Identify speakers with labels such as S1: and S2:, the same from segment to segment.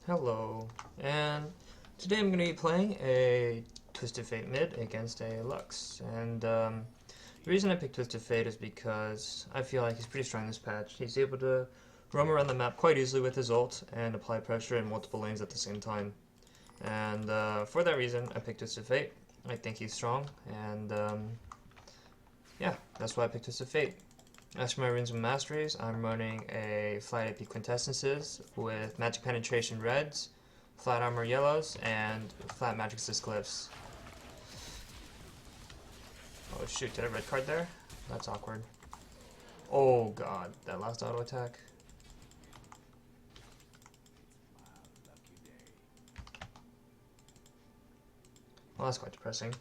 S1: Hello, and today I'm going to be playing a Twisted Fate mid against a Lux. And the reason I picked Twisted Fate is because I feel like he's pretty strong this patch. He's able to roam around the map quite easily with his ult and apply pressure in multiple lanes at the same time. And for that reason, I picked Twisted Fate. I think he's strong, and yeah, that's why I picked Twisted Fate. As for my runes and masteries, I'm running a flat AP quintessences with magic penetration reds, flat armor yellows, and flat magic assist glyphs. Oh shoot, did I red card there? That's awkward. Oh god, that last auto attack. Well, that's quite depressing.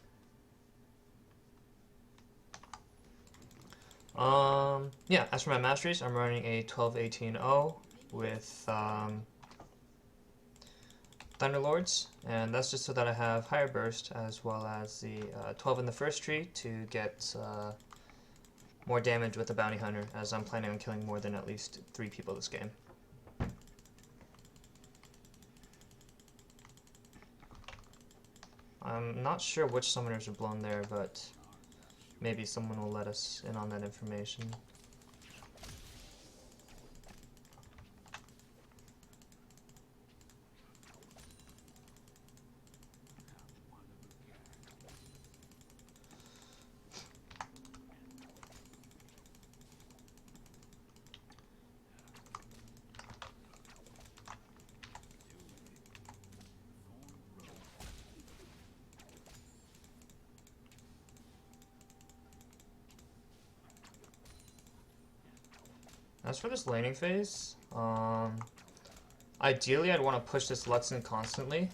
S1: Yeah, as for my masteries, I'm running a 12-18-0 with Thunderlords, and that's just so that I have higher burst as well as the 12 in the first tree to get more damage with the bounty hunter, as I'm planning on killing more than at least 3 people this game. I'm not sure which summoners are blown there, but maybe someone will let us in on that information. As for this laning phase, ideally I'd want to push this Lux in constantly,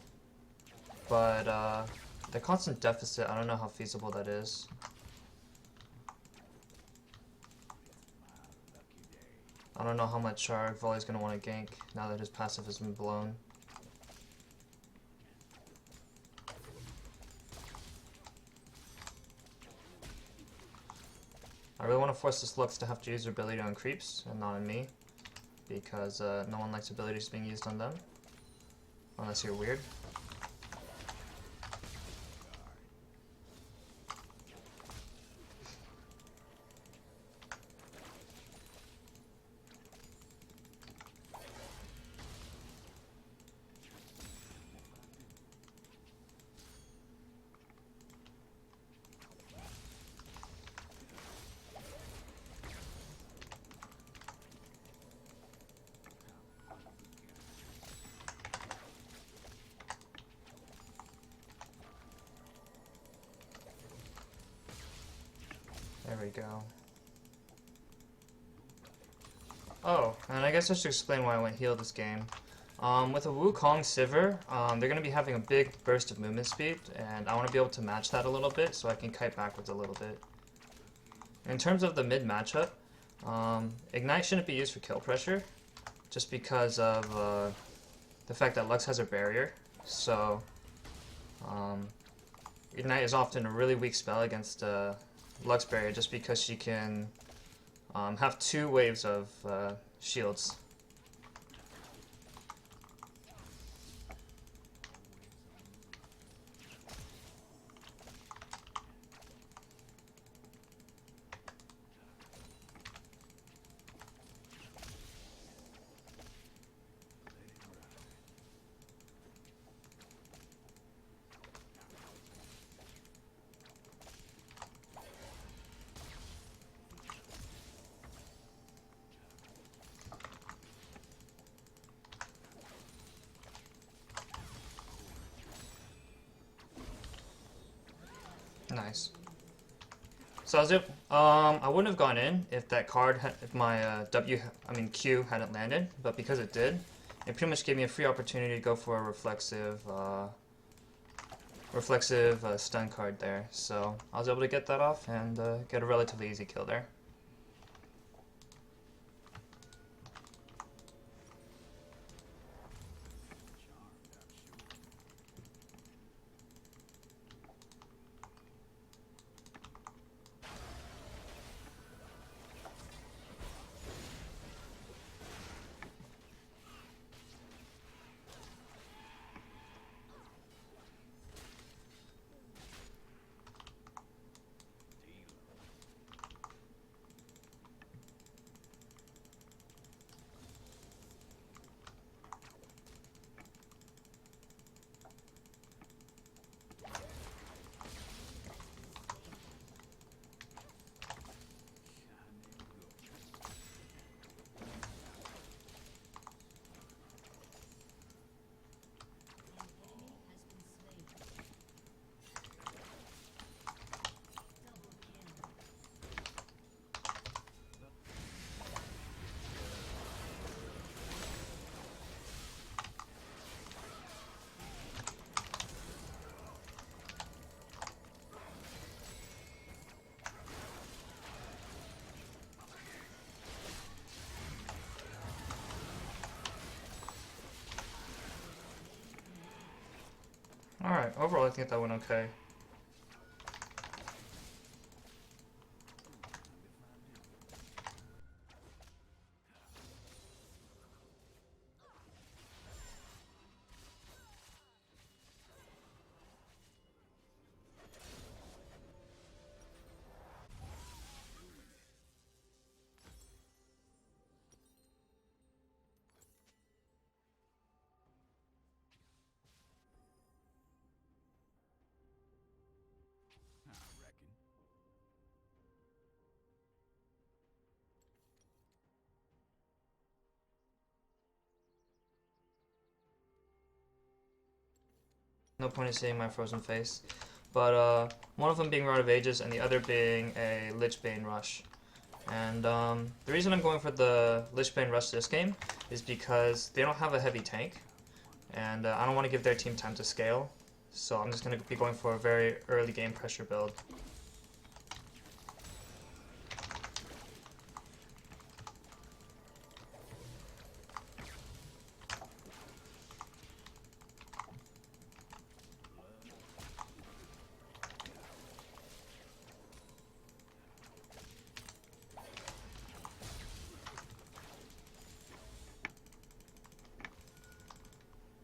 S1: but the constant deficit, I don't know how feasible that is. I don't know how much our Volley's going to want to gank now that his passive has been blown. I really want to force this Lux to have to use their ability on creeps and not on me, because no one likes abilities being used on them, unless you're weird. There we go. Oh, and I guess I should explain why I went heal this game. With a Wukong Sivir, they're going to be having a big burst of movement speed, and I want to be able to match that a little bit so I can kite backwards a little bit. In terms of the mid matchup, Ignite shouldn't be used for kill pressure, just because of the fact that Lux has a barrier. So, Ignite is often a really weak spell against Lux barrier, just because she can have 2 waves of shields. Nice. So I wouldn't have gone in if that card had, if my Q hadn't landed, but because it did, it pretty much gave me a free opportunity to go for a reflexive stun card there. So I was able to get that off and get a relatively easy kill there. Alright, overall I think that went okay. No point in seeing my frozen face. But one of them being Rod of Ages and the other being a Lichbane Rush. And the reason I'm going for the Lichbane Rush this game is because they don't have a heavy tank. And I don't want to give their team time to scale. So I'm just going to be going for a very early game pressure build.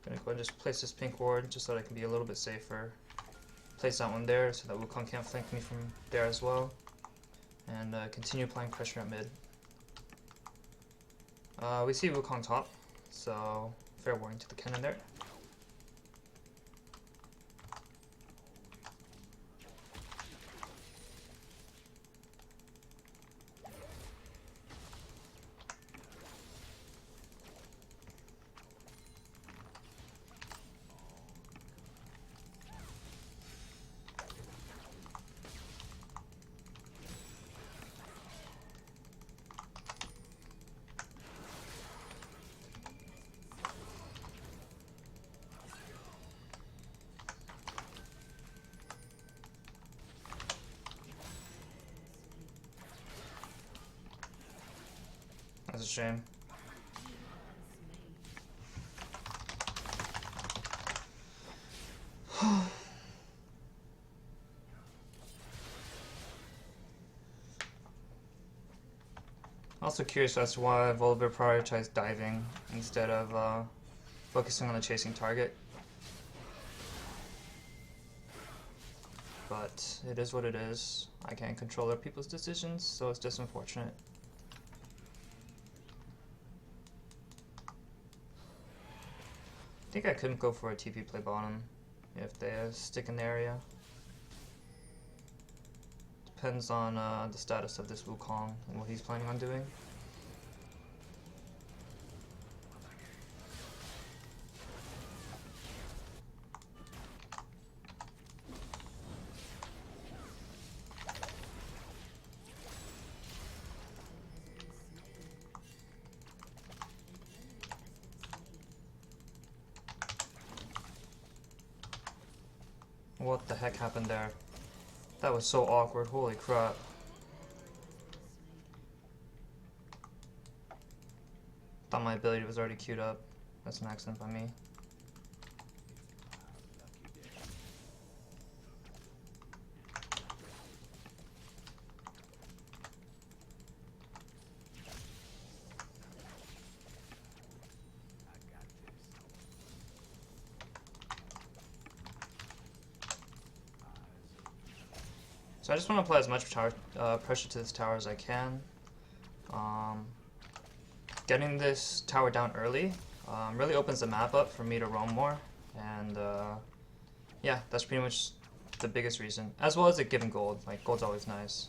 S1: Gonna go and just place this pink ward just so that I can be a little bit safer. Place that one there so that Wukong can't flank me from there as well. And continue applying pressure at mid. We see Wukong top, so fair warning to the cannon there. That's a shame. Also curious as to why Volibear prioritized diving instead of focusing on the chasing target. But it is what it is. I can't control other people's decisions, so it's just unfortunate. I think I couldn't go for a TP play bottom if they stick in the area. Depends on the status of this Wukong and what he's planning on doing. What the heck happened there? That was so awkward, holy crap. Thought my ability was already queued up. That's an accident by me. So I just want to apply as much pressure to this tower as I can. Getting this tower down early really opens the map up for me to roam more, and yeah, that's pretty much the biggest reason. As well as it giving gold. Like, gold's always nice.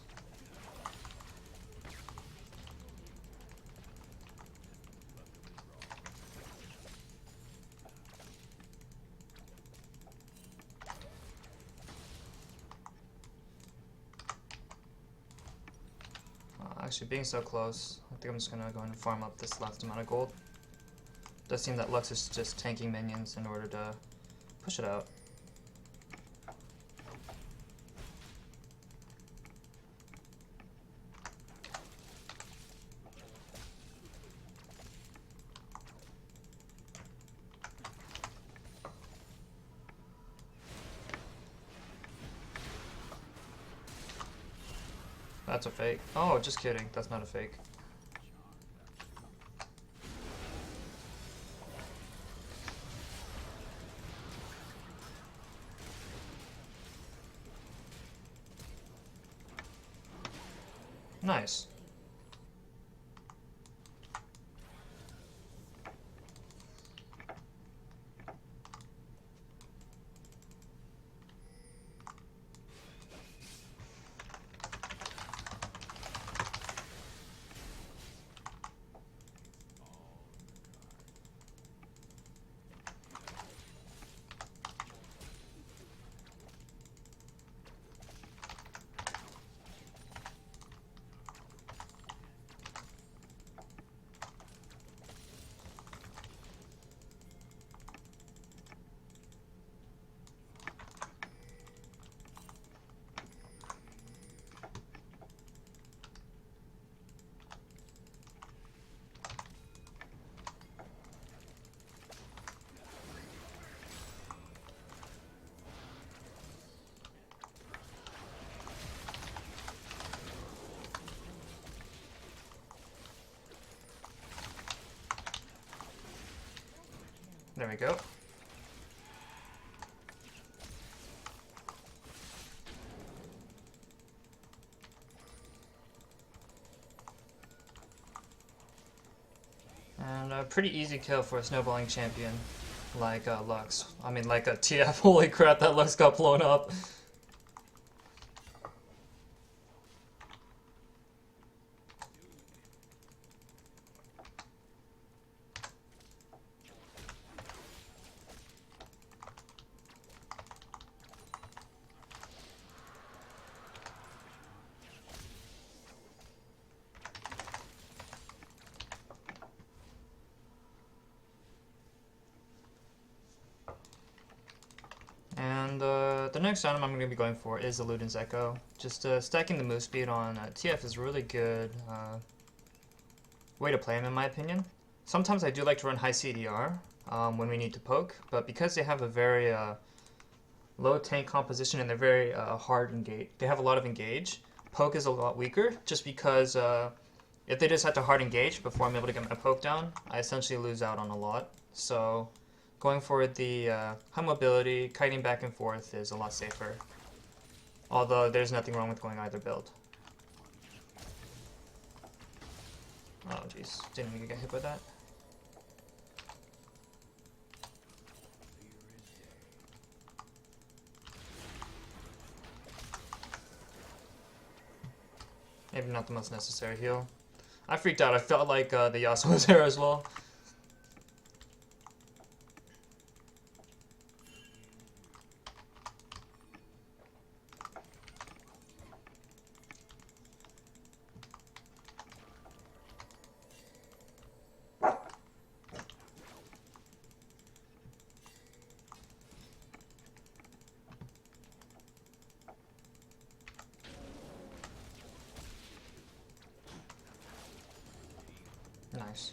S1: Actually, being so close, I think I'm just gonna go and farm up this last amount of gold. Does seem that Lux is just tanking minions in order to push it out. That's a fake. Oh, just kidding. That's not a fake. Nice. There we go. And a pretty easy kill for a snowballing champion like Lux. I mean, like a TF. Holy crap, that Lux got blown up. And the next item I'm going to be going for is the Luden's Echo. Just stacking the move speed on TF is a really good way to play him in my opinion. Sometimes I do like to run high CDR when we need to poke, but because they have a very low tank composition and they're very hard engage, they have a lot of engage, poke is a lot weaker just because if they just have to hard engage before I'm able to get my poke down, I essentially lose out on a lot. So going for the high mobility, kiting back and forth is a lot safer. Although there's nothing wrong with going either build. Oh jeez, didn't mean to get hit by that. Maybe not the most necessary heal. I freaked out, I felt like the Yasuo was there as well. Nice.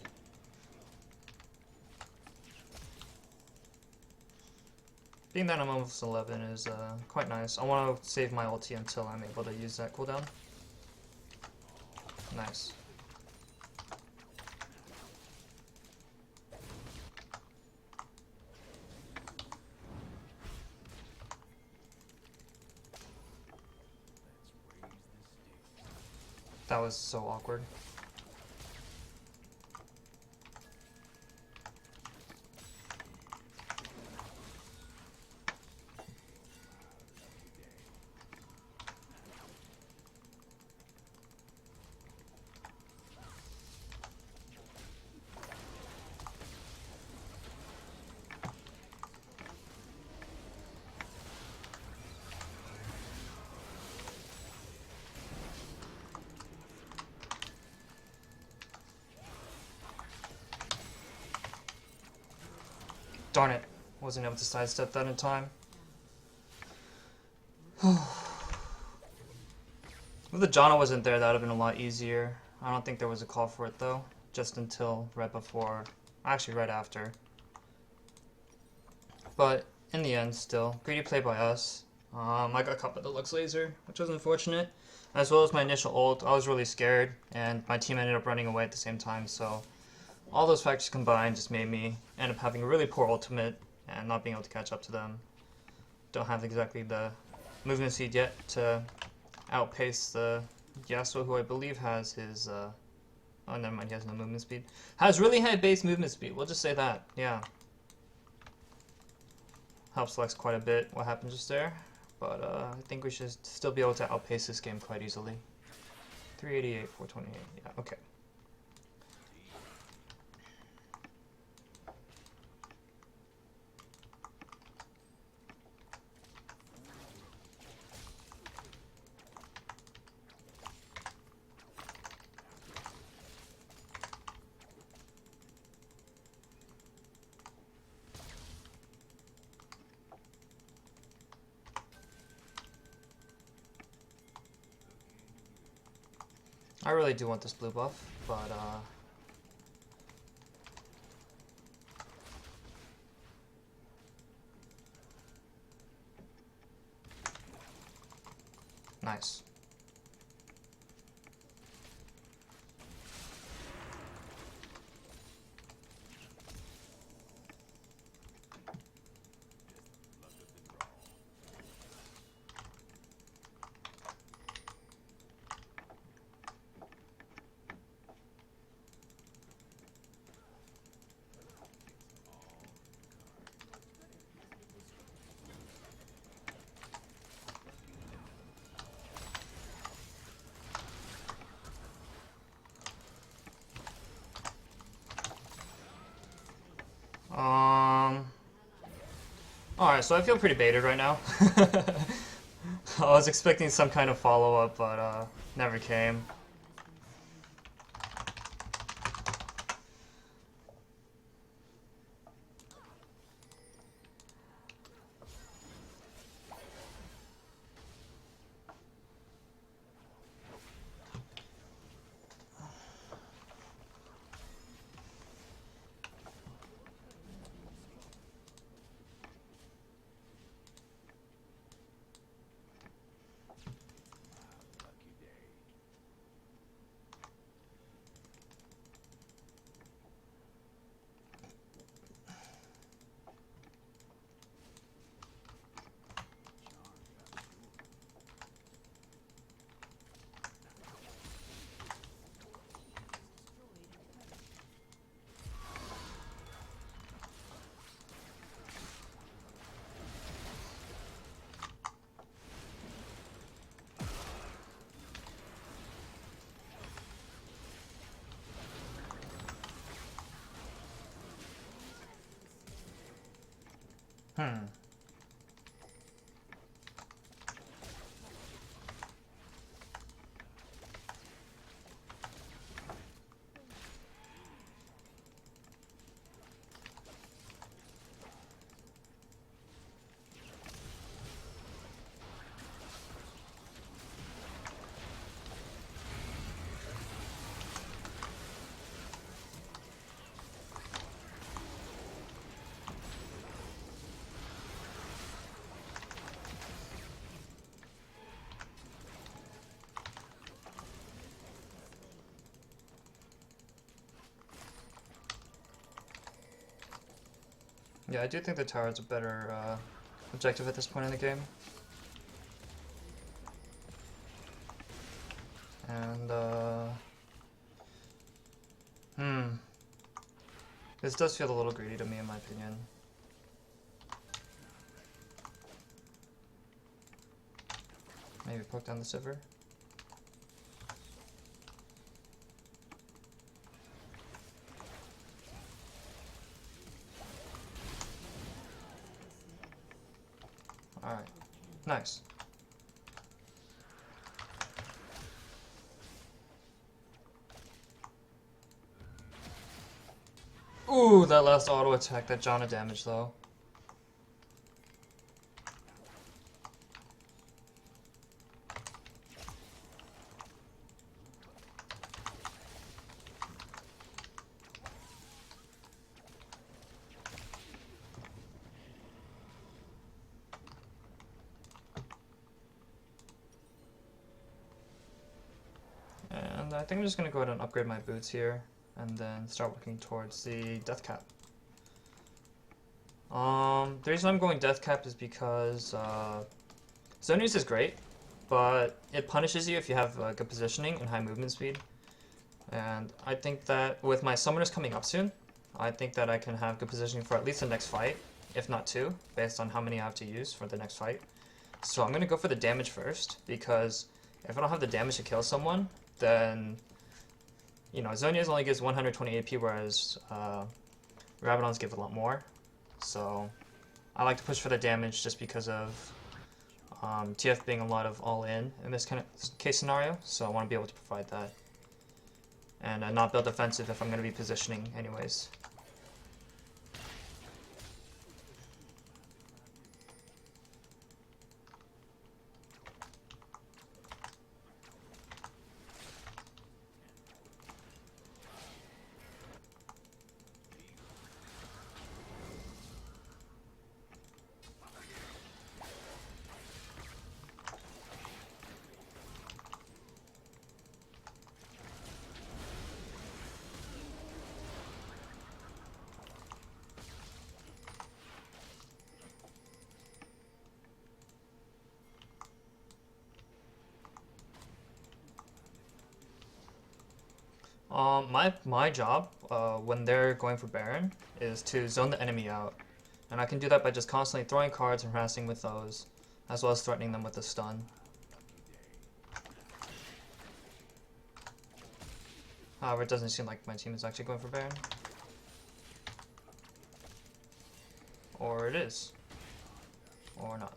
S1: Being that I'm almost 11 is quite nice. I want to save my ulti until I'm able to use that cooldown. Nice. That was so awkward. Darn it. Wasn't able to sidestep that in time. If the Janna wasn't there, that would have been a lot easier. I don't think there was a call for it though. Just until right before. Actually, right after. But in the end, still. Greedy play by us. I got caught by the Lux laser, which was unfortunate. As well as my initial ult, I was really scared, and my team ended up running away at the same time, so all those factors combined just made me end up having a really poor ultimate and not being able to catch up to them. Don't have exactly the movement speed yet to outpace the Yasuo, who I believe has his, oh, never mind, he has no movement speed. Has really high base movement speed, we'll just say that, yeah. Helps Lex quite a bit, what happened just there. But I think we should still be able to outpace this game quite easily. 388, 428, yeah, okay. I really do want this blue buff, but nice. Alright, so I feel pretty baited right now. I was expecting some kind of follow-up, but never came. Hmm. Yeah, I do think the tower is a better objective at this point in the game. And, this does feel a little greedy to me, in my opinion. Maybe poke down the Sivir. Alright. Nice. Ooh, that last auto attack, that Janna damage though. And I think I'm just going to go ahead and upgrade my boots here, and then start working towards the death cap. The reason I'm going death cap is because zone use is great, but it punishes you if you have good positioning and high movement speed. And I think that with my summoners coming up soon, I think that I can have good positioning for at least the next fight, if not two, based on how many I have to use for the next fight. So I'm going to go for the damage first, because if I don't have the damage to kill someone, then, you know, Zonia's only gives 120 AP, whereas Rabadon's give a lot more. So I like to push for the damage just because of TF being a lot of all-in this kind of case scenario, so I want to be able to provide that. And not build defensive if I'm going to be positioning anyways. My job when they're going for Baron is to zone the enemy out, and I can do that by just constantly throwing cards and harassing with those, as well as threatening them with a stun. However, it doesn't seem like my team is actually going for Baron. Or it is. Or not.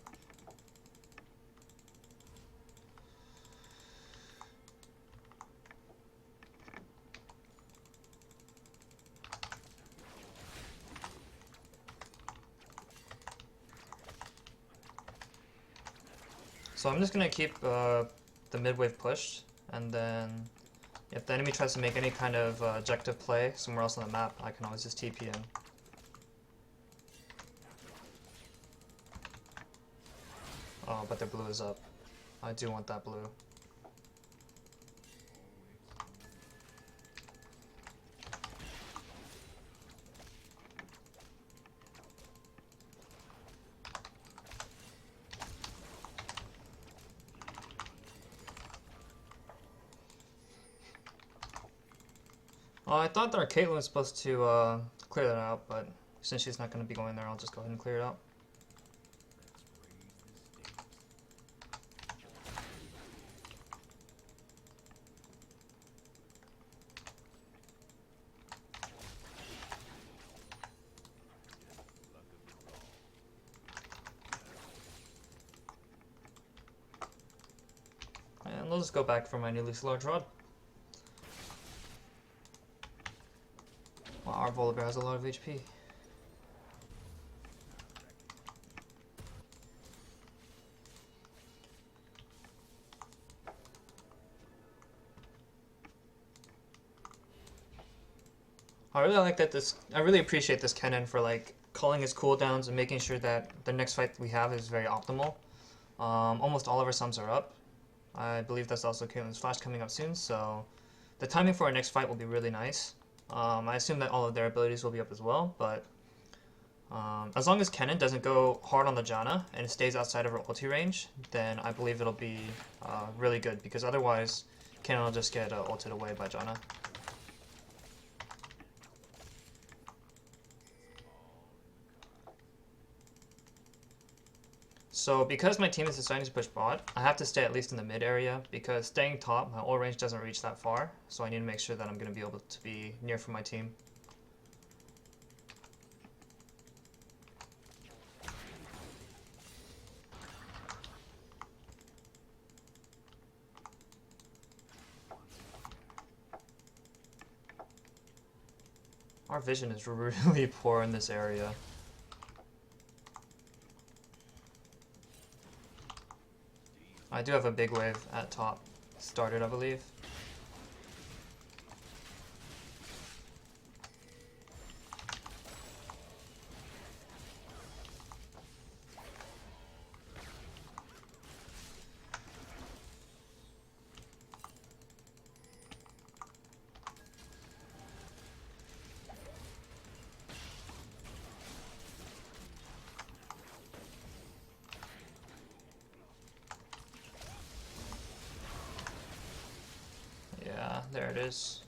S1: So I'm just going to keep the mid wave pushed, and then if the enemy tries to make any kind of objective play somewhere else on the map, I can always just TP in. Oh, but their blue is up. I do want that blue. I thought that our Caitlyn was supposed to clear that out, but since she's not going to be going there, I'll just go ahead and clear it out. And let's go back for my newly large rod. Wow, our Volibear has a lot of HP. I really like that I really appreciate this Kennen for like calling his cooldowns and making sure that the next fight we have is very optimal. Almost all of our sums are up. I believe that's also Caitlyn's flash coming up soon, so the timing for our next fight will be really nice. I assume that all of their abilities will be up as well, but as long as Kennen doesn't go hard on the Janna and stays outside of her ulti range, then I believe it'll be really good, because otherwise Kennen will just get ulted away by Janna. So because my team is deciding to push bot, I have to stay at least in the mid area, because staying top, my ult range doesn't reach that far, so I need to make sure that I'm going to be able to be near for my team. Our vision is really poor in this area. I do have a big wave at top started, I believe. it is.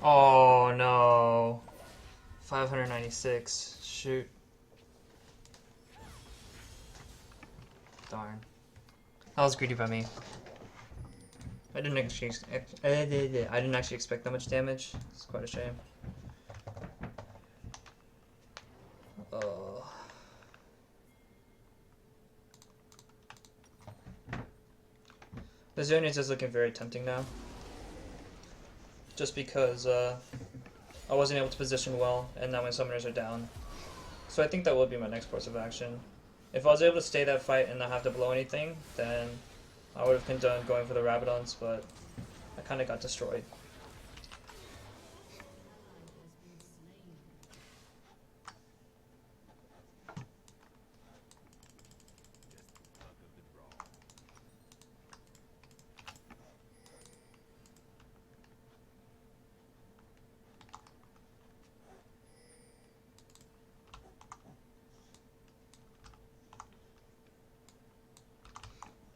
S1: Oh no. 596. Shoot. Darn. That was greedy by me. I didn't actually expect that much damage. It's quite a shame. Oh. The Zonius is looking very tempting now. Just because I wasn't able to position well, and now my summoners are down. So I think that will be my next course of action. If I was able to stay that fight and not have to blow anything, then I would have condoned going for the Rabadons, but I kind of got destroyed.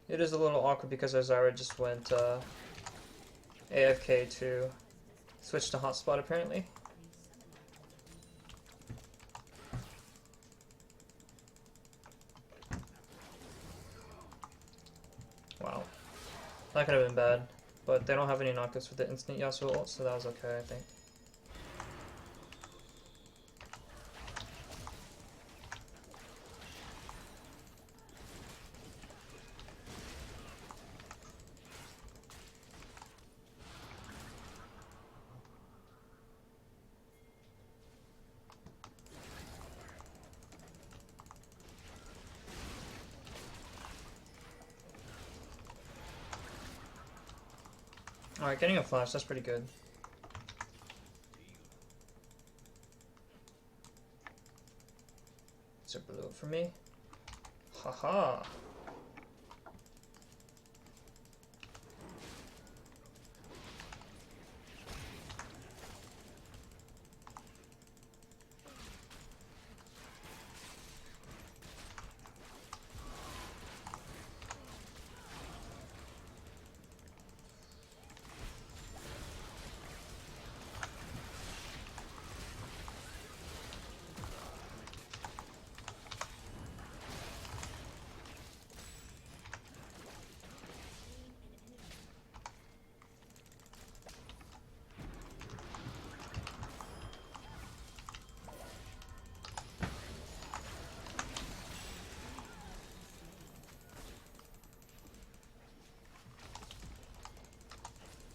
S1: It is a little awkward because Azara just went AFK to switch to hotspot apparently. Wow. That could have been bad, but they don't have any knockouts for the instant Yasuo ult, so that was okay, I think. Alright, getting a flash, that's pretty good. Is it blue for me? Haha.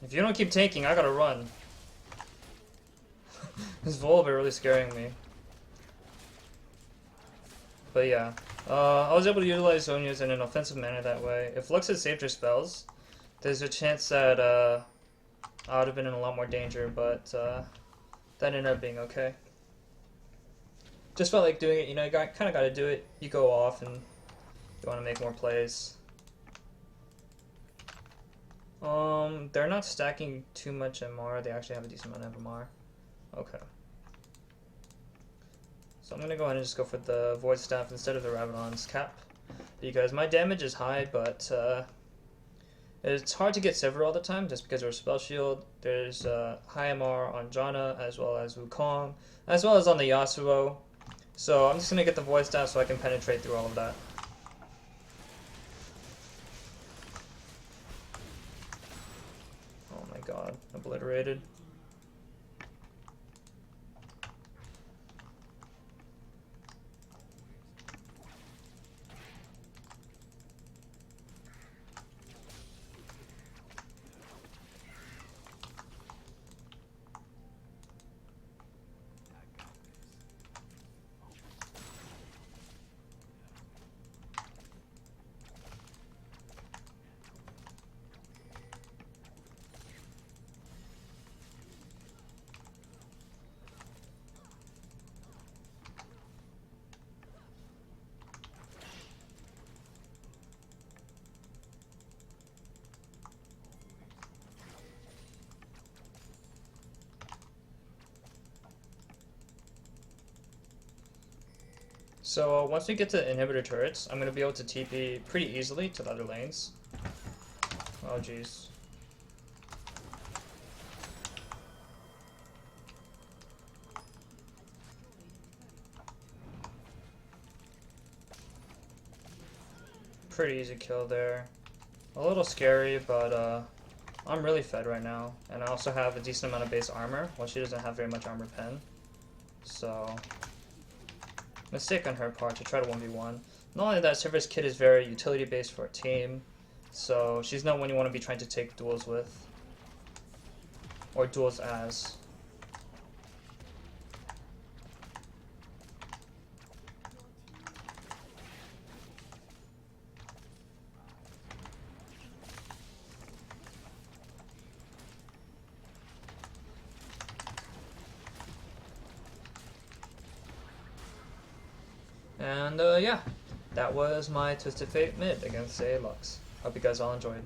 S1: If you don't keep taking, I gotta run. This Volb are really scaring me. But yeah. I was able to utilize Zonia's in an offensive manner that way. If Lux had saved her spells, there's a chance that I would have been in a lot more danger, but that ended up being okay. Just felt like doing it, you know, you kind of got to do it. You go off and you want to make more plays. They're not stacking too much MR. They actually have a decent amount of MR. Okay. So I'm gonna go ahead and just go for the Void Staff instead of the Rabadon's cap. Because my damage is high, but it's hard to get Sever all the time just because there's Spell Shield. There's high MR on Janna as well as Wukong, as well as on the Yasuo. So I'm just gonna get the Void Staff so I can penetrate through all of that. obliterated. So once we get to inhibitor turrets, I'm going to be able to TP pretty easily to the other lanes. Oh jeez. Pretty easy kill there. A little scary, but I'm really fed right now. And I also have a decent amount of base armor, while she doesn't have very much armor pen. So, mistake on her part to try to 1v1. Not only that, Server's kit is very utility based for a team, so she's not one you want to be trying to take duels with, or duels as. And yeah, that was my Twisted Fate mid against a Lux. Hope you guys all enjoyed.